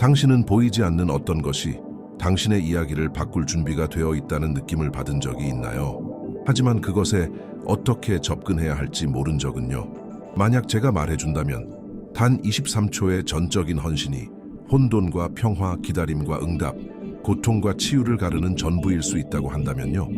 당신은 보이지 않는 어떤 것이 당신의 이야기를 바꿀 준비가 되어 있다는 느낌을 받은 적이 있나요? 하지만 그것에 어떻게 접근해야 할지 모른 적은요. 만약 제가 말해준다면 단 23초의 전적인 헌신이 혼돈과 평화, 기다림과 응답, 고통과 치유를 가르는 전부일 수 있다고 한다면요.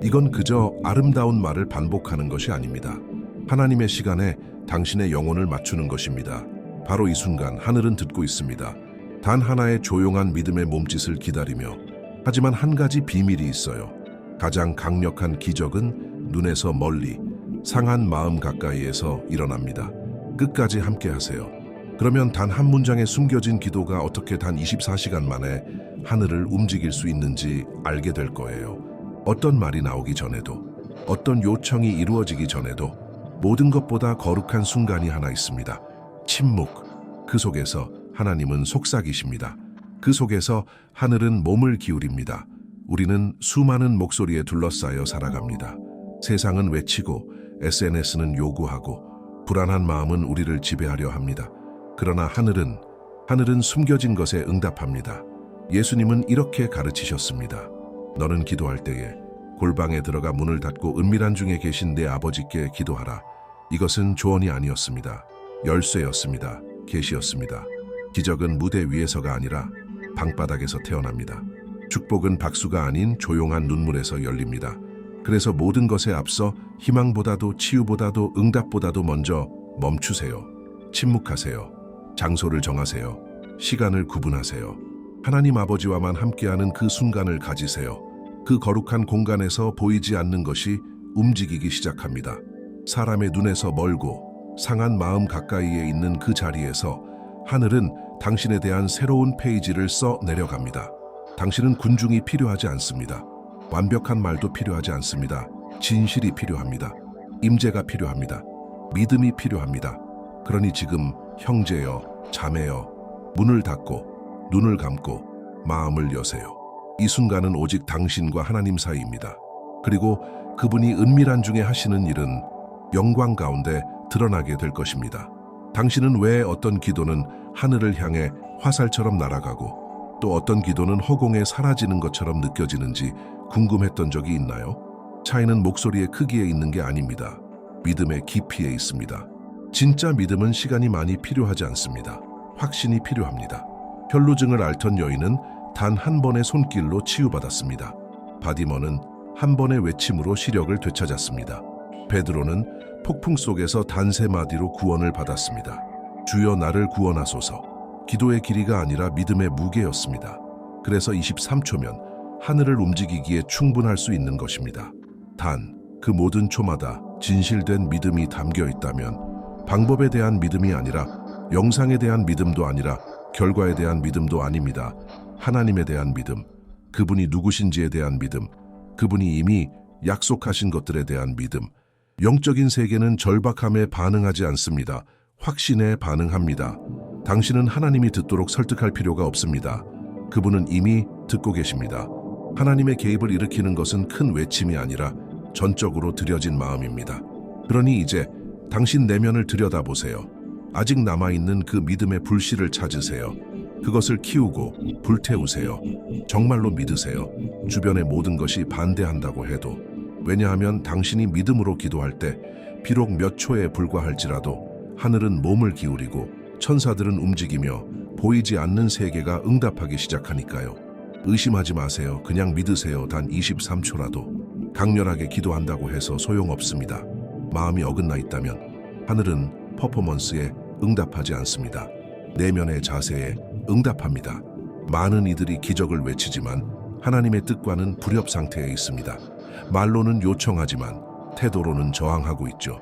이건 그저 아름다운 말을 반복하는 것이 아닙니다. 하나님의 시간에 당신의 영혼을 맞추는 것입니다. 바로 이 순간 하늘은 듣고 있습니다. 단 하나의 조용한 믿음의 몸짓을 기다리며. 하지만 한 가지 비밀이 있어요. 가장 강력한 기적은 눈에서 멀리, 상한 마음 가까이에서 일어납니다. 끝까지 함께 하세요. 그러면 단 한 문장에 숨겨진 기도가 어떻게 단 24시간 만에 하늘을 움직일 수 있는지 알게 될 거예요. 어떤 말이 나오기 전에도, 어떤 요청이 이루어지기 전에도 모든 것보다 거룩한 순간이 하나 있습니다. 침묵. 그 속에서 하나님은 속삭이십니다. 그 속에서 하늘은 몸을 기울입니다. 우리는 수많은 목소리에 둘러싸여 살아갑니다. 세상은 외치고 SNS는 요구하고 불안한 마음은 우리를 지배하려 합니다. 그러나 하늘은 숨겨진 것에 응답합니다. 예수님은 이렇게 가르치셨습니다. 너는 기도할 때에 골방에 들어가 문을 닫고 은밀한 중에 계신 내 아버지께 기도하라. 이것은 조언이 아니었습니다. 열쇠였습니다. 계시였습니다. 기적은 무대 위에서가 아니라 방바닥에서 태어납니다. 축복은 박수가 아닌 조용한 눈물에서 열립니다. 그래서 모든 것에 앞서 희망보다도 치유보다도 응답보다도 먼저 멈추세요. 침묵하세요. 장소를 정하세요. 시간을 구분하세요. 하나님 아버지와만 함께하는 그 순간을 가지세요. 그 거룩한 공간에서 보이지 않는 것이 움직이기 시작합니다. 사람의 눈에서 멀고 상한 마음 가까이에 있는 그 자리에서 하늘은 당신에 대한 새로운 페이지를 써 내려갑니다. 당신은 군중이 필요하지 않습니다. 완벽한 말도 필요하지 않습니다. 진실이 필요합니다. 임재가 필요합니다. 믿음이 필요합니다. 그러니 지금 형제여, 자매여, 문을 닫고 눈을 감고 마음을 여세요. 이 순간은 오직 당신과 하나님 사이입니다. 그리고 그분이 은밀한 중에 하시는 일은 영광 가운데 드러나게 될 것입니다. 당신은 왜 어떤 기도는 하늘을 향해 화살처럼 날아가고 또 어떤 기도는 허공에 사라지는 것처럼 느껴지는지 궁금했던 적이 있나요? 차이는 목소리의 크기에 있는 게 아닙니다. 믿음의 깊이에 있습니다. 진짜 믿음은 시간이 많이 필요하지 않습니다. 확신이 필요합니다. 혈루증을 앓던 여인은 단 한 번의 손길로 치유받았습니다. 바디머는 한 번의 외침으로 시력을 되찾았습니다. 베드로는 폭풍 속에서 단 세 마디로 구원을 받았습니다. 주여 나를 구원하소서. 기도의 길이가 아니라 믿음의 무게였습니다. 그래서 23초면 하늘을 움직이기에 충분할 수 있는 것입니다. 단 그 모든 초마다 진실된 믿음이 담겨 있다면 방법에 대한 믿음이 아니라 영상에 대한 믿음도 아니라 결과에 대한 믿음도 아닙니다. 하나님에 대한 믿음, 그분이 누구신지에 대한 믿음, 그분이 이미 약속하신 것들에 대한 믿음. 영적인 세계는 절박함에 반응하지 않습니다. 확신에 반응합니다. 당신은 하나님이 듣도록 설득할 필요가 없습니다. 그분은 이미 듣고 계십니다. 하나님의 개입을 일으키는 것은 큰 외침이 아니라 전적으로 들여진 마음입니다. 그러니 이제 당신 내면을 들여다보세요. 아직 남아있는 그 믿음의 불씨를 찾으세요. 그것을 키우고 불태우세요. 정말로 믿으세요. 주변의 모든 것이 반대한다고 해도. 왜냐하면 당신이 믿음으로 기도할 때 비록 몇 초에 불과할지라도 하늘은 몸을 기울이고 천사들은 움직이며 보이지 않는 세계가 응답하기 시작하니까요. 의심하지 마세요. 그냥 믿으세요. 단 23초라도. 강렬하게 기도한다고 해서 소용없습니다. 마음이 어긋나 있다면 하늘은 퍼포먼스에 응답하지 않습니다. 내면의 자세에 응답합니다. 많은 이들이 기적을 외치지만 하나님의 뜻과는 불협 상태에 있습니다. 말로는 요청하지만 태도로는 저항하고 있죠.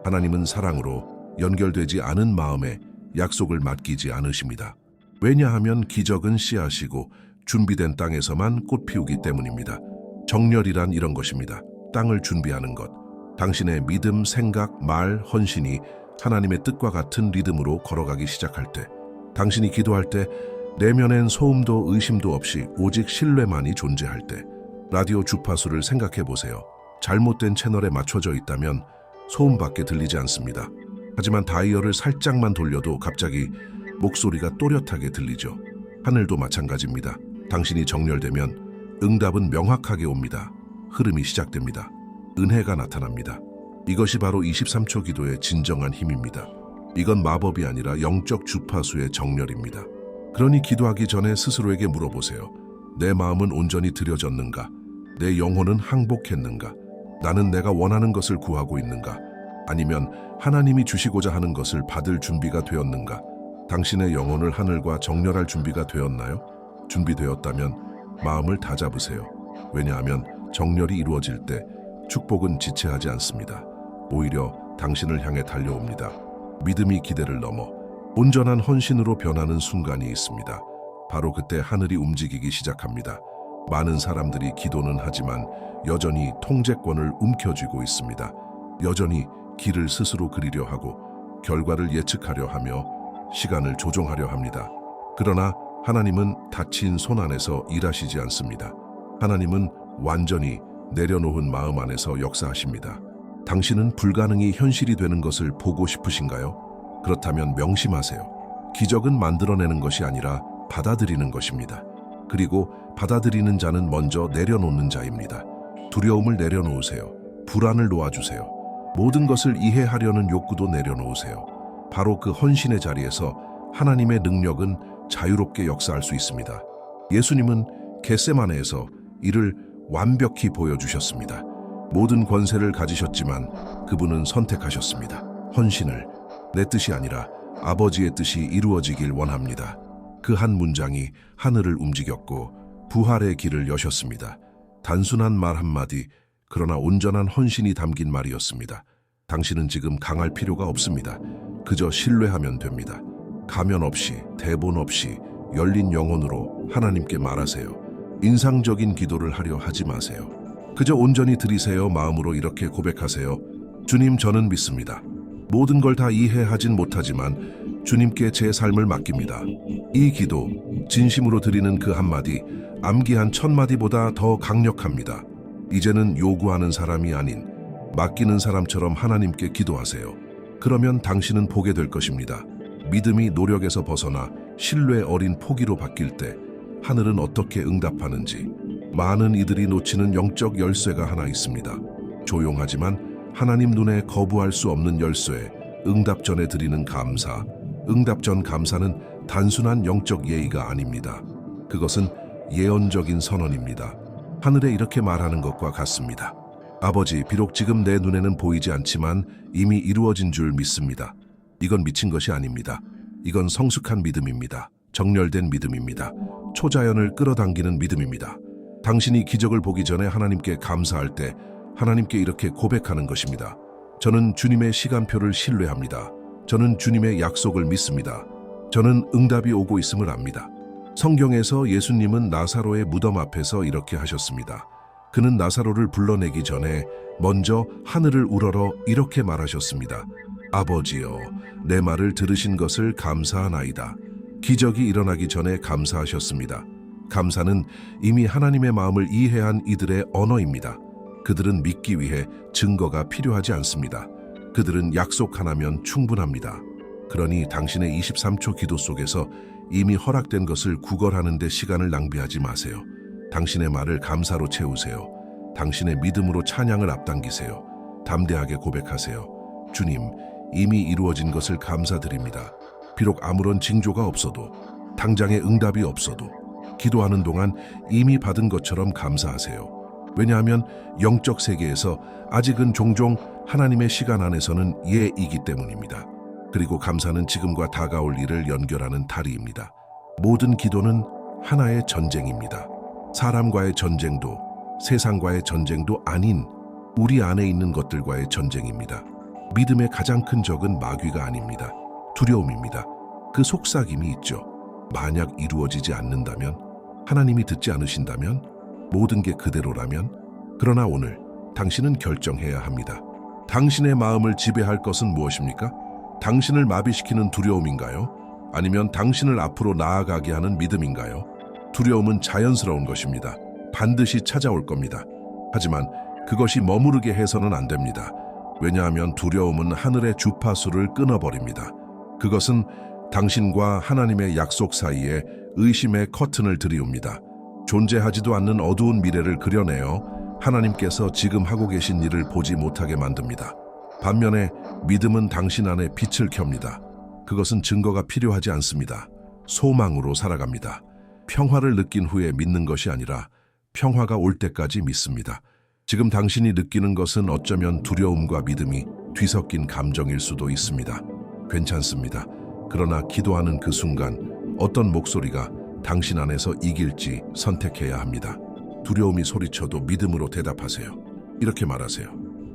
하나님은 사랑으로 연결되지 않은 마음에 약속을 맡기지 않으십니다. 왜냐하면 기적은 씨앗이고 준비된 땅에서만 꽃 피우기 때문입니다. 정렬이란 이런 것입니다. 땅을 준비하는 것. 당신의 믿음, 생각, 말, 헌신이 하나님의 뜻과 같은 리듬으로 걸어가기 시작할 때, 당신이 기도할 때 내면엔 소음도 의심도 없이 오직 신뢰만이 존재할 때, 라디오 주파수를 생각해 보세요. 잘못된 채널에 맞춰져 있다면 소음밖에 들리지 않습니다. 하지만 다이얼을 살짝만 돌려도 갑자기 목소리가 또렷하게 들리죠. 하늘도 마찬가지입니다. 당신이 정렬되면 응답은 명확하게 옵니다. 흐름이 시작됩니다. 은혜가 나타납니다. 이것이 바로 23초 기도의 진정한 힘입니다. 이건 마법이 아니라 영적 주파수의 정렬입니다. 그러니 기도하기 전에 스스로에게 물어보세요. 내 마음은 온전히 들여졌는가? 내 영혼은 항복했는가? 나는 내가 원하는 것을 구하고 있는가? 아니면 하나님이 주시고자 하는 것을 받을 준비가 되었는가? 당신의 영혼을 하늘과 정렬할 준비가 되었나요? 준비되었다면 마음을 다잡으세요. 왜냐하면 정렬이 이루어질 때 축복은 지체하지 않습니다. 오히려 당신을 향해 달려옵니다. 믿음이 기대를 넘어 온전한 헌신으로 변하는 순간이 있습니다. 바로 그때 하늘이 움직이기 시작합니다. 많은 사람들이 기도는 하지만 여전히 통제권을 움켜쥐고 있습니다. 여전히 길을 스스로 그리려 하고 결과를 예측하려 하며 시간을 조종하려 합니다. 그러나 하나님은 닫힌 손 안에서 일하시지 않습니다. 하나님은 완전히 내려놓은 마음 안에서 역사하십니다. 당신은 불가능이 현실이 되는 것을 보고 싶으신가요? 그렇다면 명심하세요. 기적은 만들어내는 것이 아니라 받아들이는 것입니다. 그리고 받아들이는 자는 먼저 내려놓는 자입니다. 두려움을 내려놓으세요. 불안을 놓아주세요. 모든 것을 이해하려는 욕구도 내려놓으세요. 바로 그 헌신의 자리에서 하나님의 능력은 자유롭게 역사할 수 있습니다. 예수님은 겟세마네에서 이를 완벽히 보여주셨습니다. 모든 권세를 가지셨지만 그분은 선택하셨습니다. 헌신을 내 뜻이 아니라 아버지의 뜻이 이루어지길 원합니다. 그 한 문장이 하늘을 움직였고 부활의 길을 여셨습니다. 단순한 말 한마디, 그러나 온전한 헌신이 담긴 말이었습니다. 당신은 지금 강할 필요가 없습니다. 그저 신뢰하면 됩니다. 가면 없이, 대본 없이 열린 영혼으로 하나님께 말하세요. 인상적인 기도를 하려 하지 마세요. 그저 온전히 드리세요. 마음으로 이렇게 고백하세요. 주님, 저는 믿습니다. 모든 걸 다 이해하진 못하지만 주님께 제 삶을 맡깁니다. 이 기도, 진심으로 드리는 그 한마디, 암기한 1000마디보다 더 강력합니다. 이제는 요구하는 사람이 아닌 맡기는 사람처럼 하나님께 기도하세요. 그러면 당신은 보게 될 것입니다. 믿음이 노력에서 벗어나 신뢰 어린 포기로 바뀔 때 하늘은 어떻게 응답하는지. 많은 이들이 놓치는 영적 열쇠가 하나 있습니다. 조용하지만 하나님 눈에 거부할 수 없는 열쇠, 응답 전에 드리는 감사. 응답 전 감사는 단순한 영적 예의가 아닙니다. 그것은 예언적인 선언입니다. 하늘에 이렇게 말하는 것과 같습니다. 아버지, 비록 지금 내 눈에는 보이지 않지만 이미 이루어진 줄 믿습니다. 이건 미친 것이 아닙니다. 이건 성숙한 믿음입니다. 정렬된 믿음입니다. 초자연을 끌어당기는 믿음입니다. 당신이 기적을 보기 전에 하나님께 감사할 때 하나님께 이렇게 고백하는 것입니다. 저는 주님의 시간표를 신뢰합니다. 저는 주님의 약속을 믿습니다. 저는 응답이 오고 있음을 압니다. 성경에서 예수님은 나사로의 무덤 앞에서 이렇게 하셨습니다. 그는 나사로를 불러내기 전에 먼저 하늘을 우러러 이렇게 말하셨습니다. 아버지여, 내 말을 들으신 것을 감사하나이다. 기적이 일어나기 전에 감사하셨습니다. 감사는 이미 하나님의 마음을 이해한 이들의 언어입니다. 그들은 믿기 위해 증거가 필요하지 않습니다. 그들은 약속 하나면 충분합니다. 그러니 당신의 23초 기도 속에서 이미 허락된 것을 구걸하는 데 시간을 낭비하지 마세요. 당신의 말을 감사로 채우세요. 당신의 믿음으로 찬양을 앞당기세요. 담대하게 고백하세요. 주님, 이미 이루어진 것을 감사드립니다. 비록 아무런 징조가 없어도, 당장의 응답이 없어도 기도하는 동안 이미 받은 것처럼 감사하세요. 왜냐하면 영적 세계에서 아직은 종종 하나님의 시간 안에서는 예이기 때문입니다. 그리고 감사는 지금과 다가올 일을 연결하는 다리입니다. 모든 기도는 하나의 전쟁입니다. 사람과의 전쟁도 세상과의 전쟁도 아닌 우리 안에 있는 것들과의 전쟁입니다. 믿음의 가장 큰 적은 마귀가 아닙니다. 두려움입니다. 그 속삭임이 있죠. 만약 이루어지지 않는다면, 하나님이 듣지 않으신다면, 모든 게 그대로라면. 그러나 오늘 당신은 결정해야 합니다. 당신의 마음을 지배할 것은 무엇입니까? 당신을 마비시키는 두려움인가요? 아니면 당신을 앞으로 나아가게 하는 믿음인가요? 두려움은 자연스러운 것입니다. 반드시 찾아올 겁니다. 하지만 그것이 머무르게 해서는 안 됩니다. 왜냐하면 두려움은 하늘의 주파수를 끊어버립니다. 그것은 당신과 하나님의 약속 사이에 의심의 커튼을 들이웁니다. 존재하지도 않는 어두운 미래를 그려내어 하나님께서 지금 하고 계신 일을 보지 못하게 만듭니다. 반면에 믿음은 당신 안에 빛을 켭니다. 그것은 증거가 필요하지 않습니다. 소망으로 살아갑니다. 평화를 느낀 후에 믿는 것이 아니라 평화가 올 때까지 믿습니다. 지금 당신이 느끼는 것은 어쩌면 두려움과 믿음이 뒤섞인 감정일 수도 있습니다. 괜찮습니다. 그러나 기도하는 그 순간 어떤 목소리가 당신 안에서 이길지 선택해야 합니다. 두려움이 소리쳐도 믿음으로 대답하세요. 이렇게 말하세요.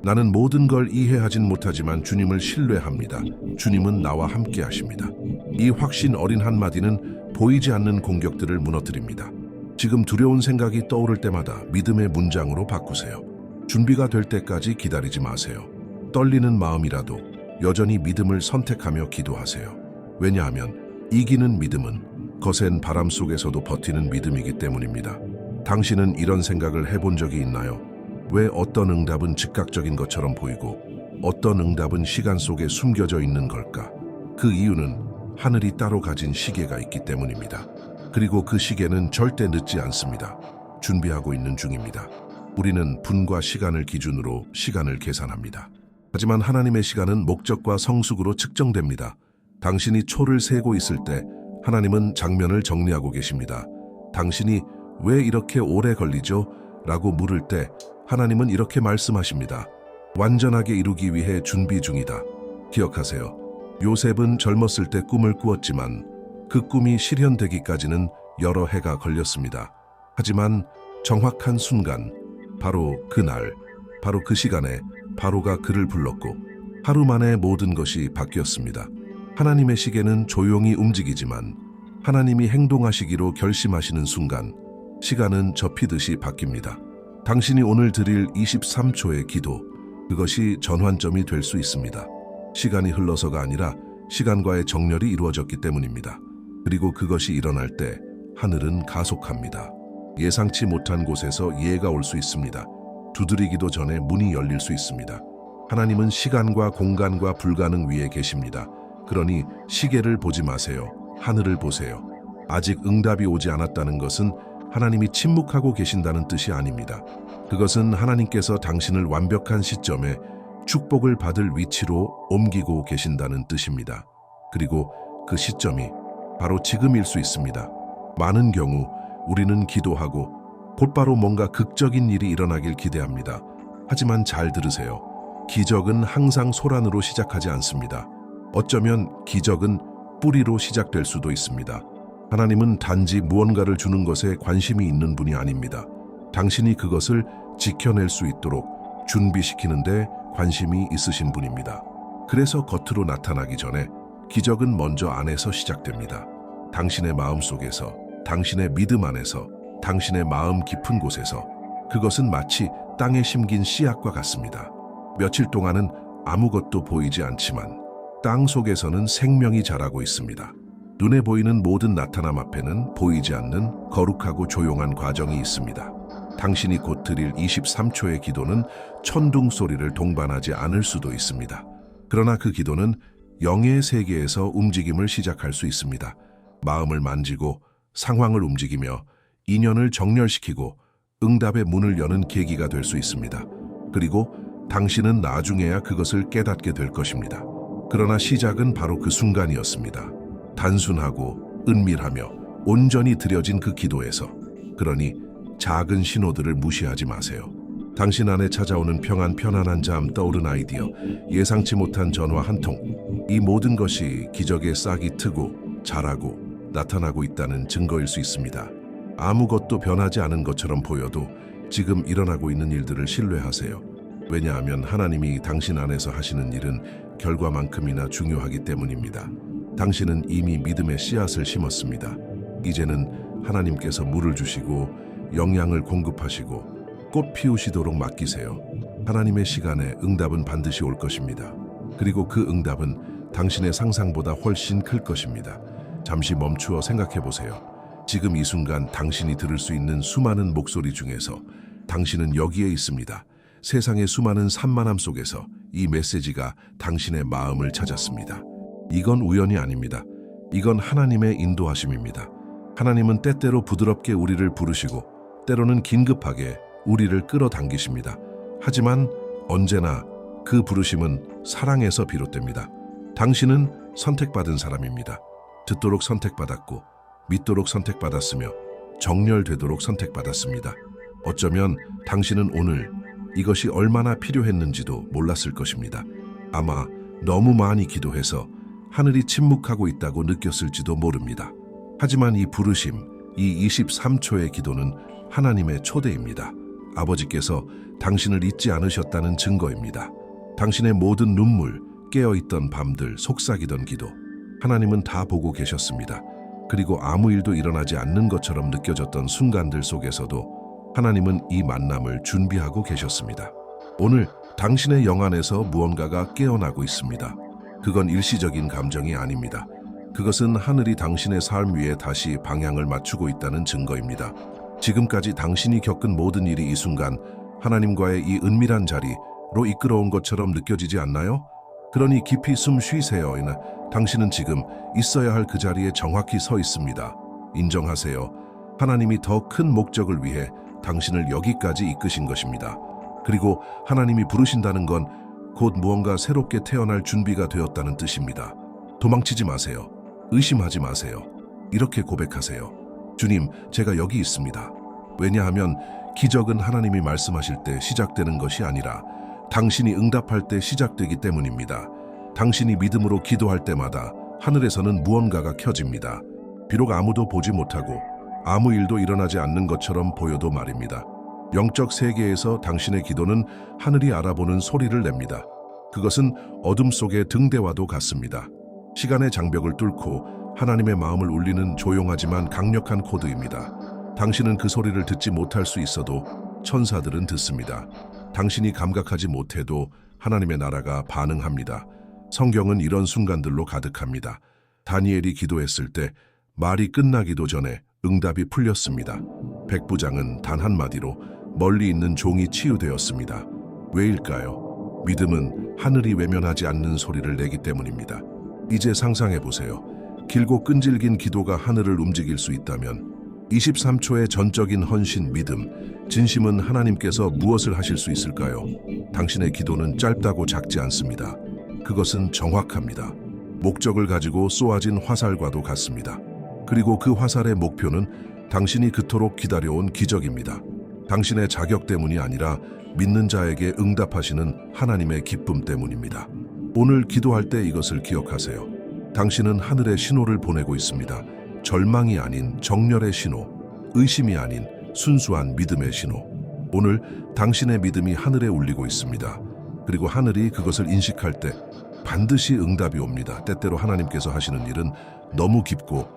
나는 모든 걸 이해하진 못하지만 주님을 신뢰합니다. 주님은 나와 함께 하십니다. 이 확신 어린 한마디는 보이지 않는 공격들을 무너뜨립니다. 지금 두려운 생각이 떠오를 때마다 믿음의 문장으로 바꾸세요. 준비가 될 때까지 기다리지 마세요. 떨리는 마음이라도 여전히 믿음을 선택하며 기도하세요. 왜냐하면 이기는 믿음은 거센 바람 속에서도 버티는 믿음이기 때문입니다. 당신은 이런 생각을 해본 적이 있나요? 왜 어떤 응답은 즉각적인 것처럼 보이고 어떤 응답은 시간 속에 숨겨져 있는 걸까? 그 이유는 하늘이 따로 가진 시계가 있기 때문입니다. 그리고 그 시계는 절대 늦지 않습니다. 준비하고 있는 중입니다. 우리는 분과 시간을 기준으로 시간을 계산합니다. 하지만 하나님의 시간은 목적과 성숙으로 측정됩니다. 당신이 초를 세고 있을 때 하나님은 장면을 정리하고 계십니다. 당신이 왜 이렇게 오래 걸리죠? 라고 물을 때 하나님은 이렇게 말씀하십니다. 완전하게 이루기 위해 준비 중이다. 기억하세요. 요셉은 젊었을 때 꿈을 꾸었지만 그 꿈이 실현되기까지는 여러 해가 걸렸습니다. 하지만 정확한 순간, 바로 그날, 바로 그 시간에 바로가 그를 불렀고 하루 만에 모든 것이 바뀌었습니다. 하나님의 시계는 조용히 움직이지만 하나님이 행동하시기로 결심하시는 순간 시간은 접히듯이 바뀝니다. 당신이 오늘 드릴 23초의 기도, 그것이 전환점이 될 수 있습니다. 시간이 흘러서가 아니라 시간과의 정렬이 이루어졌기 때문입니다. 그리고 그것이 일어날 때 하늘은 가속합니다. 예상치 못한 곳에서 예가 올 수 있습니다. 두드리기도 전에 문이 열릴 수 있습니다. 하나님은 시간과 공간과 불가능 위에 계십니다. 그러니 시계를 보지 마세요. 하늘을 보세요. 아직 응답이 오지 않았다는 것은 하나님이 침묵하고 계신다는 뜻이 아닙니다. 그것은 하나님께서 당신을 완벽한 시점에 축복을 받을 위치로 옮기고 계신다는 뜻입니다. 그리고 그 시점이 바로 지금일 수 있습니다. 많은 경우 우리는 기도하고 곧바로 뭔가 극적인 일이 일어나길 기대합니다. 하지만 잘 들으세요. 기적은 항상 소란으로 시작하지 않습니다. 어쩌면 기적은 뿌리로 시작될 수도 있습니다. 하나님은 단지 무언가를 주는 것에 관심이 있는 분이 아닙니다. 당신이 그것을 지켜낼 수 있도록 준비시키는데 관심이 있으신 분입니다. 그래서 겉으로 나타나기 전에 기적은 먼저 안에서 시작됩니다. 당신의 마음 속에서, 당신의 믿음 안에서, 당신의 마음 깊은 곳에서. 그것은 마치 땅에 심긴 씨앗과 같습니다. 며칠 동안은 아무것도 보이지 않지만 땅 속에서는 생명이 자라고 있습니다. 눈에 보이는 모든 나타남 앞에는 보이지 않는 거룩하고 조용한 과정이 있습니다. 당신이 곧 드릴 23초의 기도는 천둥 소리를 동반하지 않을 수도 있습니다. 그러나 그 기도는 영의 세계에서 움직임을 시작할 수 있습니다. 마음을 만지고 상황을 움직이며 인연을 정렬시키고 응답의 문을 여는 계기가 될 수 있습니다. 그리고 당신은 나중에야 그것을 깨닫게 될 것입니다. 그러나 시작은 바로 그 순간이었습니다. 단순하고 은밀하며 온전히 드려진 그 기도에서. 그러니 작은 신호들을 무시하지 마세요. 당신 안에 찾아오는 평안, 편안한 잠, 떠오른 아이디어, 예상치 못한 전화 한 통. 이 모든 것이 기적의 싹이 트고 자라고 나타나고 있다는 증거일 수 있습니다. 아무것도 변하지 않은 것처럼 보여도 지금 일어나고 있는 일들을 신뢰하세요. 왜냐하면 하나님이 당신 안에서 하시는 일은 결과만큼이나 중요하기 때문입니다. 당신은 이미 믿음의 씨앗을 심었습니다. 이제는 하나님께서 물을 주시고 영양을 공급하시고 꽃 피우시도록 맡기세요. 하나님의 시간에 응답은 반드시 올 것입니다. 그리고 그 응답은 당신의 상상보다 훨씬 클 것입니다. 잠시 멈추어 생각해 보세요. 지금 이 순간 당신이 들을 수 있는 수많은 목소리 중에서 당신은 여기에 있습니다. 세상의 수많은 산만함 속에서 이 메시지가 당신의 마음을 찾았습니다. 이건 우연이 아닙니다. 이건 하나님의 인도하심입니다. 하나님은 때때로 부드럽게 우리를 부르시고 때로는 긴급하게 우리를 끌어당기십니다. 하지만 언제나 그 부르심은 사랑에서 비롯됩니다. 당신은 선택받은 사람입니다. 듣도록 선택받았고 믿도록 선택받았으며 정렬되도록 선택받았습니다. 어쩌면 당신은 오늘 이것이 얼마나 필요했는지도 몰랐을 것입니다. 아마 너무 많이 기도해서 하늘이 침묵하고 있다고 느꼈을지도 모릅니다. 하지만 이 부르심, 이 23초의 기도는 하나님의 초대입니다. 아버지께서 당신을 잊지 않으셨다는 증거입니다. 당신의 모든 눈물, 깨어있던 밤들, 속삭이던 기도, 하나님은 다 보고 계셨습니다. 그리고 아무 일도 일어나지 않는 것처럼 느껴졌던 순간들 속에서도 하나님은 이 만남을 준비하고 계셨습니다. 오늘 당신의 영 안에서 무언가가 깨어나고 있습니다. 그건 일시적인 감정이 아닙니다. 그것은 하늘이 당신의 삶 위에 다시 방향을 맞추고 있다는 증거입니다. 지금까지 당신이 겪은 모든 일이 이 순간 하나님과의 이 은밀한 자리로 이끌어온 것처럼 느껴지지 않나요? 그러니 깊이 숨 쉬세요. 당신은 지금 있어야 할 그 자리에 정확히 서 있습니다. 인정하세요. 하나님이 더 큰 목적을 위해 당신을 여기까지 이끄신 것입니다. 그리고 하나님이 부르신다는 건 곧 무언가 새롭게 태어날 준비가 되었다는 뜻입니다. 도망치지 마세요. 의심하지 마세요. 이렇게 고백하세요. 주님, 제가 여기 있습니다. 왜냐하면 기적은 하나님이 말씀하실 때 시작되는 것이 아니라 당신이 응답할 때 시작되기 때문입니다. 당신이 믿음으로 기도할 때마다 하늘에서는 무언가가 켜집니다. 비록 아무도 보지 못하고 아무 일도 일어나지 않는 것처럼 보여도 말입니다. 영적 세계에서 당신의 기도는 하늘이 알아보는 소리를 냅니다. 그것은 어둠 속의 등대와도 같습니다. 시간의 장벽을 뚫고 하나님의 마음을 울리는 조용하지만 강력한 코드입니다. 당신은 그 소리를 듣지 못할 수 있어도 천사들은 듣습니다. 당신이 감각하지 못해도 하나님의 나라가 반응합니다. 성경은 이런 순간들로 가득합니다. 다니엘이 기도했을 때 말이 끝나기도 전에 응답이 풀렸습니다. 백부장은 단 한마디로 멀리 있는 종이 치유되었습니다. 왜일까요? 믿음은 하늘이 외면하지 않는 소리를 내기 때문입니다. 이제 상상해 보세요. 길고 끈질긴 기도가 하늘을 움직일 수 있다면 23초의 전적인 헌신, 믿음, 진심은 하나님께서 무엇을 하실 수 있을까요? 당신의 기도는 짧다고 작지 않습니다. 그것은 정확합니다. 목적을 가지고 쏘아진 화살과도 같습니다. 그리고 그 화살의 목표는 당신이 그토록 기다려온 기적입니다. 당신의 자격 때문이 아니라 믿는 자에게 응답하시는 하나님의 기쁨 때문입니다. 오늘 기도할 때 이것을 기억하세요. 당신은 하늘의 신호를 보내고 있습니다. 절망이 아닌 정렬의 신호, 의심이 아닌 순수한 믿음의 신호. 오늘 당신의 믿음이 하늘에 울리고 있습니다. 그리고 하늘이 그것을 인식할 때 반드시 응답이 옵니다. 때때로 하나님께서 하시는 일은 너무 깊고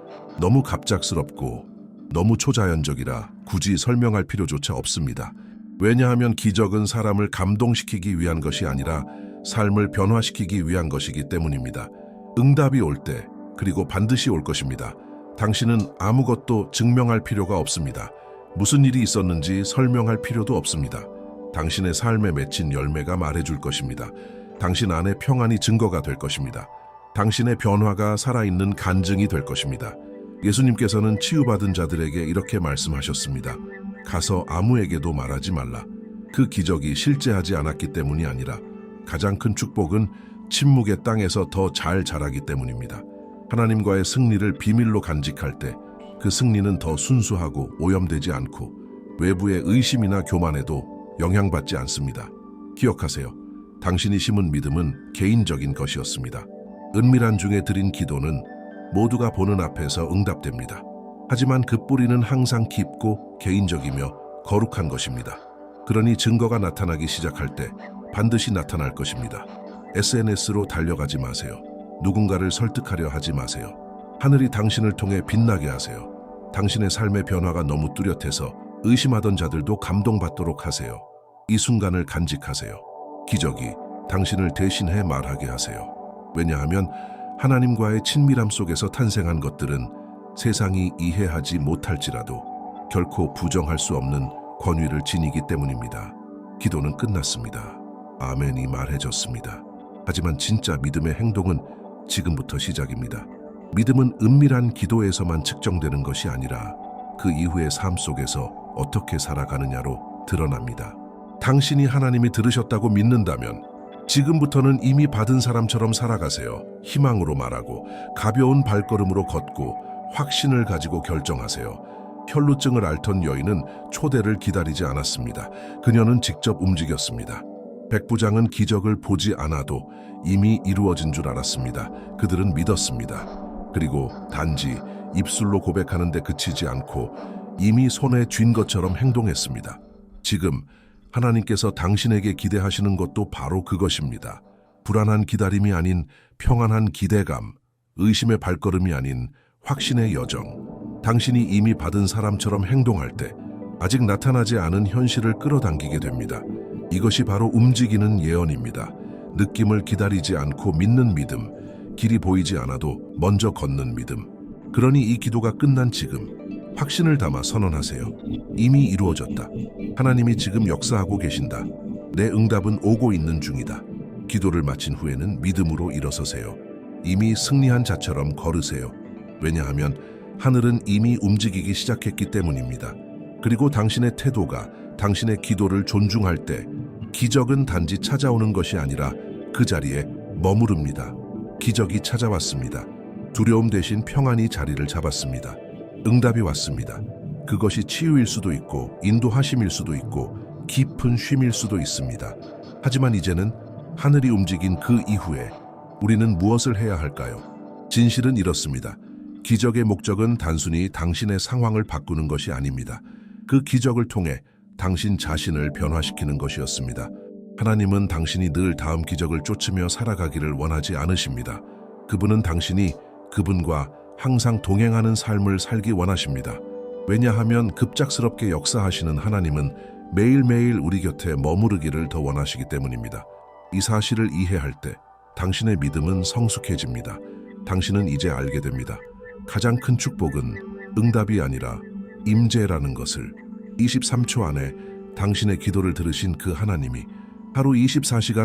너무 갑작스럽고 너무 초자연적이라 굳이 설명할 필요조차 없습니다. 왜냐하면 기적은 사람을 감동시키기 위한 것이 아니라 삶을 변화시키기 위한 것이기 때문입니다. 응답이 올 때, 그리고 반드시 올 것입니다. 당신은 아무것도 증명할 필요가 없습니다. 무슨 일이 있었는지 설명할 필요도 없습니다. 당신의 삶에 맺힌 열매가 말해줄 것입니다. 당신 안에 평안이 증거가 될 것입니다. 당신의 변화가 살아있는 간증이 될 것입니다. 예수님께서는 치유받은 자들에게 이렇게 말씀하셨습니다. 가서 아무에게도 말하지 말라. 그 기적이 실제하지 않았기 때문이 아니라 가장 큰 축복은 침묵의 땅에서 더 잘 자라기 때문입니다. 하나님과의 승리를 비밀로 간직할 때 그 승리는 더 순수하고 오염되지 않고 외부의 의심이나 교만에도 영향받지 않습니다. 기억하세요. 당신이 심은 믿음은 개인적인 것이었습니다. 은밀한 중에 드린 기도는 모두가 보는 앞에서 응답됩니다. 하지만 그 뿌리는 항상 깊고 개인적이며 거룩한 것입니다. 그러니 증거가 나타나기 시작할 때 반드시 나타날 것입니다. SNS로 달려가지 마세요. 누군가를 설득하려 하지 마세요. 하늘이 당신을 통해 빛나게 하세요. 당신의 삶의 변화가 너무 뚜렷해서 의심하던 자들도 감동받도록 하세요. 이 순간을 간직하세요. 기적이 당신을 대신해 말하게 하세요. 왜냐하면 하나님과의 친밀함 속에서 탄생한 것들은 세상이 이해하지 못할지라도 결코 부정할 수 없는 권위를 지니기 때문입니다. 기도는 끝났습니다. 아멘이 말해졌습니다. 하지만 진짜 믿음의 행동은 지금부터 시작입니다. 믿음은 은밀한 기도에서만 측정되는 것이 아니라 그 이후의 삶 속에서 어떻게 살아가느냐로 드러납니다. 당신이 하나님이 들으셨다고 믿는다면 지금부터는 이미 받은 사람처럼 살아가세요. 희망으로 말하고 가벼운 발걸음으로 걷고 확신을 가지고 결정하세요. 혈루증을 앓던 여인은 초대를 기다리지 않았습니다. 그녀는 직접 움직였습니다. 백부장은 기적을 보지 않아도 이미 이루어진 줄 알았습니다. 그들은 믿었습니다. 그리고 단지 입술로 고백하는 데 그치지 않고 이미 손에 쥔 것처럼 행동했습니다. 지금 하나님께서 당신에게 기대하시는 것도 바로 그것입니다. 불안한 기다림이 아닌 평안한 기대감, 의심의 발걸음이 아닌 확신의 여정. 당신이 이미 받은 사람처럼 행동할 때 아직 나타나지 않은 현실을 끌어당기게 됩니다. 이것이 바로 움직이는 예언입니다. 느낌을 기다리지 않고 믿는 믿음, 길이 보이지 않아도 먼저 걷는 믿음. 그러니 이 기도가 끝난 지금 확신을 담아 선언하세요. 이미 이루어졌다. 하나님이 지금 역사하고 계신다. 내 응답은 오고 있는 중이다. 기도를 마친 후에는 믿음으로 일어서세요. 이미 승리한 자처럼 걸으세요. 왜냐하면 하늘은 이미 움직이기 시작했기 때문입니다. 그리고 당신의 태도가 당신의 기도를 존중할 때 기적은 단지 찾아오는 것이 아니라 그 자리에 머무릅니다. 기적이 찾아왔습니다. 두려움 대신 평안이 자리를 잡았습니다. 응답이 왔습니다. 그것이 치유일 수도 있고 인도하심일 수도 있고 깊은 쉼일 수도 있습니다. 하지만 이제는 하늘이 움직인 그 이후에 우리는 무엇을 해야 할까요? 진실은 이렇습니다. 기적의 목적은 단순히 당신의 상황을 바꾸는 것이 아닙니다. 그 기적을 통해 당신 자신을 변화시키는 것이었습니다. 하나님은 당신이 늘 다음 기적을 쫓으며 살아가기를 원하지 않으십니다. 그분은 당신이 그분과 항상 동행하는 삶을 살기 원하십니다. 왜냐하면 급작스럽게 역사하시는 하나님은 매일매일 우리 곁에 머무르기를 더 원하시기 때문입니다. 이 사실을 이해할 때 당신의 믿음은 성숙해집니다. 당신은 이제 알게 됩니다. 가장 큰 축복은 응답이 아니라 임재라는 것을. 23초 안에 당신의 기도를 들으신 그 하나님이 하루 24시간